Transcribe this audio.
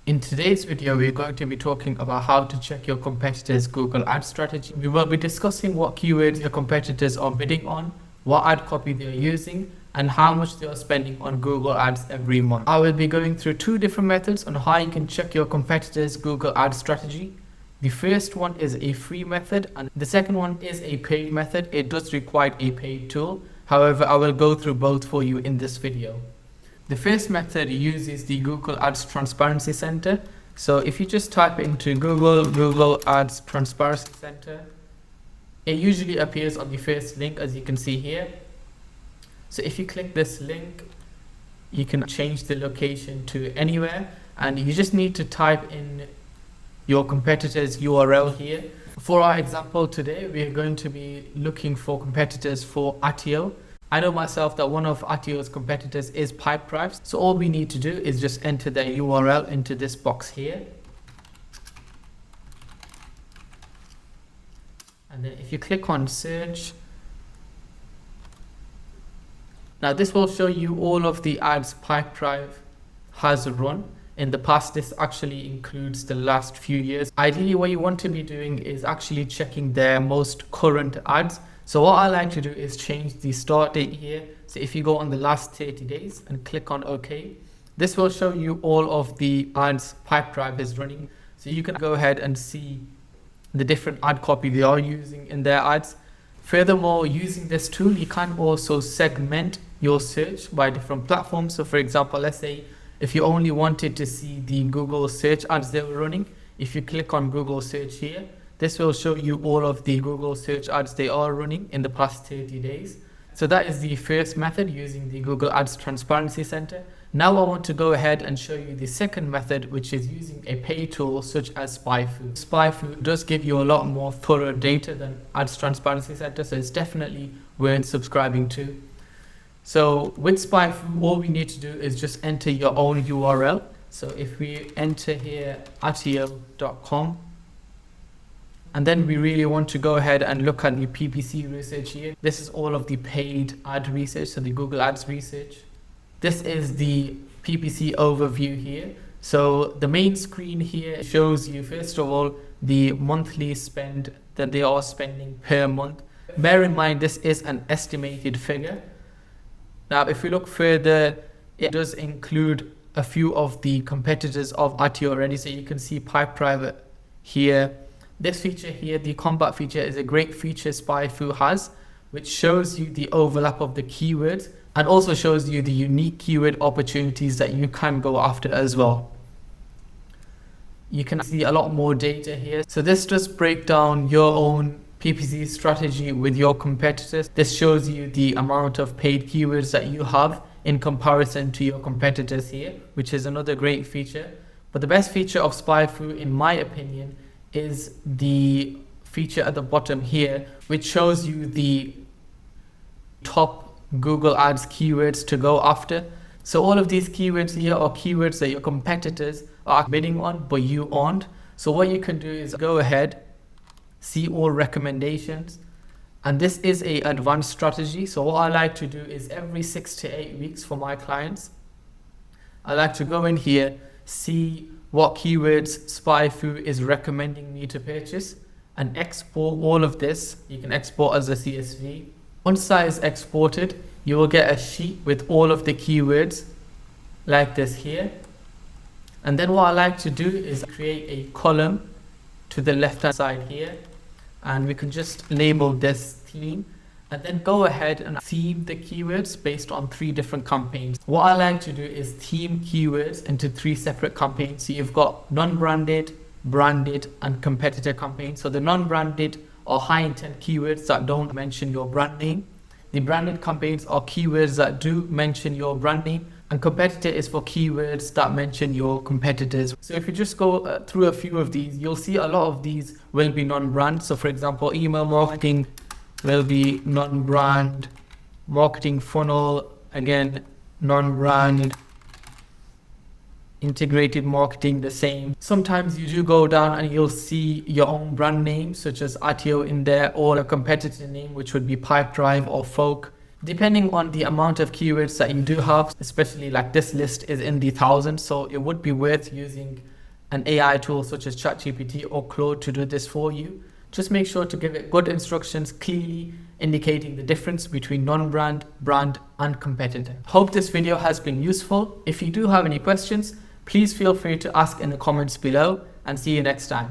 In today's video, we're going to be talking about how to check your competitors' Google Ads strategy. We will be discussing what keywords your competitors are bidding on, what ad copy they're using, and how much they are spending on Google Ads every month. I will be going through two different methods on how you can check your competitors' Google Ads strategy. The first one is a free method, and the second one is a paid method. It does require a paid tool. However, I will go through both for you in this video. The first method uses the Google Ads Transparency Center. So if you just type into Google Ads Transparency Center, it usually appears on the first link, as you can see here. So if you click this link, you can change the location to anywhere, and you just need to type in your competitor's URL here. For our example today, we are going to be looking for competitors for Attio. I know myself that one of Attio's competitors is Pipedrive. So all we need to do is just enter their URL into this box here. And then if you click on search, now this will show you all of the ads Pipedrive has run. In the past, this actually includes the last few years. Ideally, what you want to be doing is actually checking their most current ads. So what I like to do is change the start date here. So if you go on the last 30 days and click on OK, this will show you all of the ads Pipedrive is running. So you can go ahead and see the different ad copy they are using in their ads. Furthermore, using this tool, you can also segment your search by different platforms. So for example, let's say if you only wanted to see the Google search ads they were running, if you click on Google search here, this will show you all of the Google search ads they are running in the past 30 days. So that is the first method, using the Google Ads Transparency Center. Now I want to go ahead and show you the second method, which is using a paid tool such as SpyFu. SpyFu does give you a lot more thorough data than Ads Transparency Center, so it's definitely worth subscribing to. So with SpyFu, all we need to do is just enter your own URL. So if we enter here attio.com, and then we really want to go ahead and look at the PPC research here. This is all of the paid ad research, so the Google Ads research. This is the PPC overview here. So the main screen here shows you, first of all, the monthly spend that they are spending per month. Bear in mind, this is an estimated figure. Now, if we look further, it does include a few of the competitors of Attio already. So you can see Pipedrive here. This feature here, the combat feature, is a great feature SpyFu has, which shows you the overlap of the keywords and also shows you the unique keyword opportunities that you can go after as well. You can see a lot more data here. So this does break down your own PPC strategy with your competitors. This shows you the amount of paid keywords that you have in comparison to your competitors here, which is another great feature. But the best feature of SpyFu, in my opinion, is the feature at the bottom here, which shows you the top Google Ads keywords to go after. So all of these keywords here are keywords that your competitors are bidding on, but you aren't. So what you can do is go ahead, see all recommendations, and this is a advanced strategy. So what I like to do is every 6 to 8 weeks for my clients, I like to go in here, see what keywords SpyFu is recommending me to purchase, and export all of this. You can export as a CSV. Once that is exported, you will get a sheet with all of the keywords like this here. And then what I like to do is create a column to the left hand side here, and we can just label this theme, and then go ahead and theme the keywords based on 3 different campaigns. What I like to do is theme keywords into 3 separate campaigns. So you've got non-branded, branded, and competitor campaigns. So the non-branded are high intent keywords that don't mention your brand name. The branded campaigns are keywords that do mention your brand name, and competitor is for keywords that mention your competitors. So if you just go through a few of these, you'll see a lot of these will be non-brand. So for example, email marketing will be non-brand, marketing funnel, again, non-brand, integrated marketing, the same. Sometimes you do go down and you'll see your own brand name, such as Attio in there, or a competitor name, which would be Pipedrive or Folk. Depending on the amount of keywords that you do have, especially like this list is in the thousands, so it would be worth using an AI tool such as ChatGPT or Claude to do this for you, just make sure to give it good instructions clearly indicating the difference between non-brand, brand, and competitor. Hope this video has been useful. If you do have any questions, please feel free to ask in the comments below, and see you next time.